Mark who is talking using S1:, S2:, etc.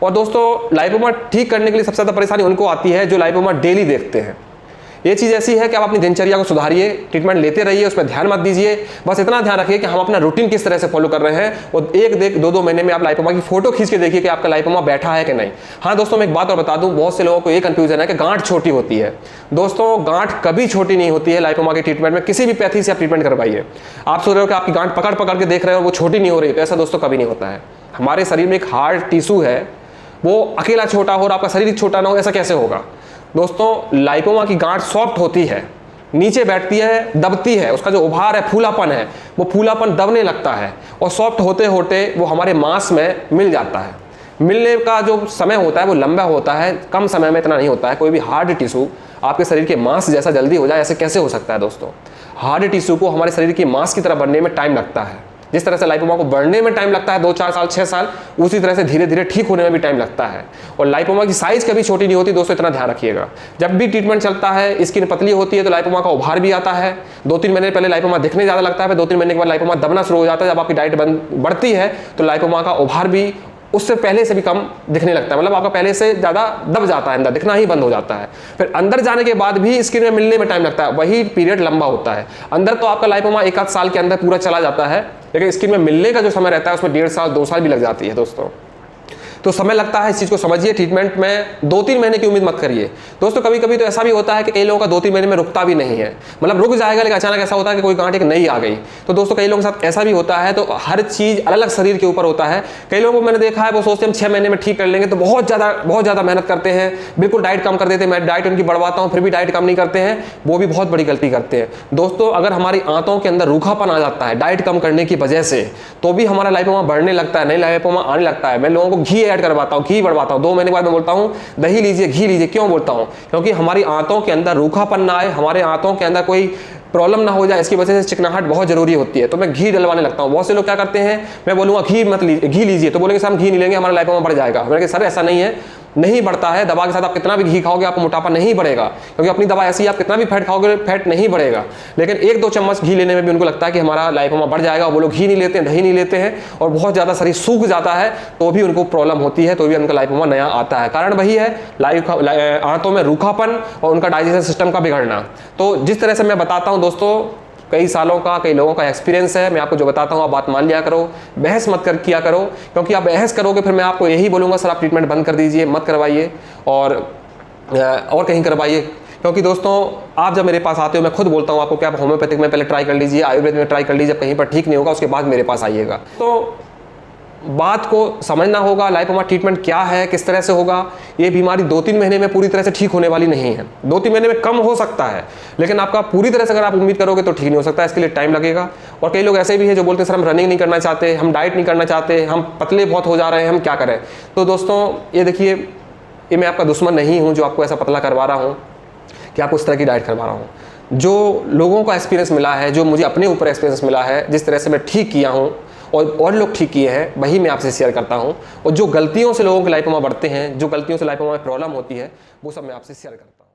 S1: और दोस्तों लाइपोमा ठीक करने के लिए सबसे ज़्यादा परेशानी उनको आती है जो लाइपोमा डेली देखते हैं। ये चीज़ ऐसी है कि आप अपनी दिनचर्या को सुधारिए, ट्रीटमेंट लेते रहिए, उसमें ध्यान मत दीजिए। बस इतना ध्यान रखिए कि हम अपना रूटीन किस तरह से फॉलो कर रहे हैं, और एक दो महीने में आप लाइपोमा की फोटो खींच के देखिए कि आपका लाइपोमा बैठा है कि नहीं। हाँ दोस्तों, मैं एक बात और बता दूं, बहुत से लोगों को ये कंफ्यूजन है कि गांठ छोटी होती है। दोस्तों गांठ कभी छोटी नहीं होती है। लाइपोमा के ट्रीटमेंट में किसी भी पैथी से आप ट्रीटमेंट करवाइए, आप सोच रहे हो कि आपकी गांठ पकड़ पकड़ के देख रहे हो वो छोटी नहीं हो रही, तो ऐसा दोस्तों कभी नहीं होता है। हमारे शरीर में एक हार्ड टिश्यू है, वो अकेला छोटा हो और आपका शरीर छोटा ना हो, ऐसा कैसे होगा। दोस्तों लाइपोमा की गांठ सॉफ्ट होती है, नीचे बैठती है, दबती है, उसका जो उभार है, फूलापन है, वो फूलापन दबने लगता है और सॉफ्ट होते होते वो हमारे मांस में मिल जाता है। मिलने का जो समय होता है वो लंबा होता है, कम समय में इतना नहीं होता है। कोई भी हार्ड टिश्यू आपके शरीर के मांस जैसा जल्दी हो जाए, ऐसे कैसे हो सकता है दोस्तों। हार्ड टिश्यू को हमारे शरीर की मांस की तरह बनने में टाइम लगता है। जिस तरह से लाइपोमा को बढ़ने में टाइम लगता है 2-4 साल 6 साल, उसी तरह से धीरे धीरे ठीक होने में भी टाइम लगता है। और लाइपोमा की साइज कभी छोटी नहीं होती दोस्तों, इतना ध्यान रखिएगा। जब भी ट्रीटमेंट चलता है, स्किन पतली होती है तो लाइपोमा का उभार भी आता है। 2-3 महीने पहले लाइपोमा दिखने ज़्यादा लगता है, 2-3 महीने के बाद लाइपोमा दबना शुरू हो जाता है। जब आपकी डाइट बढ़ती है तो लाइपोमा का उभार भी उससे पहले से भी कम दिखने लगता है, मतलब आपका पहले से ज़्यादा दब जाता है, अंदर दिखना ही बंद हो जाता है। फिर अंदर जाने के बाद भी स्किन में मिलने में टाइम लगता है, वही पीरियड लंबा होता है। अंदर तो आपका लाइपोमा 1-8 साल के अंदर पूरा चला जाता है, लेकिन स्किन में मिलने का जो समय रहता है उसमें 1.5 साल 2 साल भी लग जाती है दोस्तों। तो समय लगता है, इस चीज़ को समझिए। ट्रीटमेंट में 2-3 महीने की उम्मीद मत करिए दोस्तों। कभी कभी तो ऐसा भी होता है कि कई लोगों का 2-3 महीने में रुकता भी नहीं है, मतलब रुक जाएगा लेकिन अचानक ऐसा होता है कि कोई गांठ एक नई आ गई। तो दोस्तों कई लोगों के साथ ऐसा भी होता है। तो हर चीज़ अलग अलग शरीर के ऊपर होता है। कई लोगों को मैंने देखा है वो सोचते हैं हम 6 महीने में ठीक कर लेंगे, तो बहुत ज़्यादा मेहनत करते हैं, बिल्कुल डाइट कम कर देते हैं। मैं डाइट उनकी बढ़वाता हूँ फिर भी डाइट कम नहीं करते हैं, वो भी बहुत बड़ी गलती करते हैं दोस्तों। अगर हमारी आंतों के अंदर रूखापन आ जाता है डाइट कम करने की वजह से, तो भी हमारा लाइपोमा बढ़ने लगता है, नई लाइपोमा आने लगता है। मैं लोगों को घी ऐड करवाता हूँ, घी बढ़वाता हूं। 2 महीने के बाद मैं बोलता हूं दही लीजिए, घी लीजिए। क्यों बोलता हूं? क्योंकि हमारी आंतों के अंदर रूखापन ना आए, हमारे आंतों के अंदर कोई प्रॉब्लम ना हो जाए, इसकी वजह से चिकनाहट बहुत जरूरी होती है। तो मैं घी डलवाने लगता हूं। बहुत से लोग क्या करते हैं, मैं बोलूंगा घी मत लीजिए, घी लीजिए, तो बोलेंगे सर हम घी नहीं लेंगे, हमारा लाइपोमा बढ़ जाएगा। मैंने कहा सर ऐसा नहीं है, नहीं बढ़ता है। दवा के साथ आप कितना भी घी खाओगे आपको मोटापा नहीं बढ़ेगा, क्योंकि अपनी दवा ऐसी है, आप कितना भी फैट खाओगे फैट नहीं बढ़ेगा। लेकिन 1-2 चम्मच घी लेने में भी उनको लगता है कि हमारा लाइपोमा बढ़ जाएगा। वो लोग घी नहीं लेते हैं, दही नहीं लेते हैं, और बहुत ज़्यादा शरीर सूख जाता है तो भी उनको प्रॉब्लम होती है, तो भी उनका लाइपोमा नया आता है। कारण वही है, आंतों में रूखापन और उनका डाइजेशन सिस्टम का बिगड़ना। तो जिस तरह से मैं बताता हूँ दोस्तों, कई सालों का, कई लोगों का एक्सपीरियंस है, मैं आपको जो बताता हूँ आप बात मान लिया करो, बहस मत किया करो। क्योंकि आप बहस करोगे फिर मैं आपको यही बोलूँगा सर आप ट्रीटमेंट बंद कर दीजिए, मत करवाइए और कहीं करवाइए। क्योंकि दोस्तों आप जब मेरे पास आते हो, मैं खुद बोलता हूँ आपको कि आप होम्योपैथिक में पहले ट्राई कर लीजिए, आयुर्वेद में ट्राई कर लीजिए, जब कहीं पर ठीक नहीं होगा उसके बाद मेरे पास आइएगा। तो बात को समझना होगा, लाइपोमा ट्रीटमेंट क्या है, किस तरह से होगा। ये बीमारी 2-3 महीने में पूरी तरह से ठीक होने वाली नहीं है। 2-3 महीने में कम हो सकता है, लेकिन आपका पूरी तरह से अगर आप उम्मीद करोगे तो ठीक नहीं हो सकता, इसके लिए टाइम लगेगा। और कई लोग ऐसे भी हैं जो बोलते हैं सर हम रनिंग नहीं करना चाहते, हम डाइट नहीं करना चाहते, हम पतले बहुत हो जा रहे हैं, हम क्या करें। तो दोस्तों ये देखिए, ये मैं आपका दुश्मन नहीं हूँ जो आपको ऐसा पतला करवा रहा हूँ कि आपको उस तरह की डाइट करवा रहा हूँ। जो लोगों का एक्सपीरियंस मिला है, जो मुझे अपने ऊपर एक्सपीरियंस मिला है, जिस तरह से मैं ठीक किया हूँ और लोग ठीक किए हैं, वही मैं आपसे शेयर करता हूं। और जो गलतियों से लोगों के लाइपोमा बढ़ते हैं, जो गलतियों से लाइपोमा में प्रॉब्लम होती है, वो सब मैं आपसे शेयर करता हूं।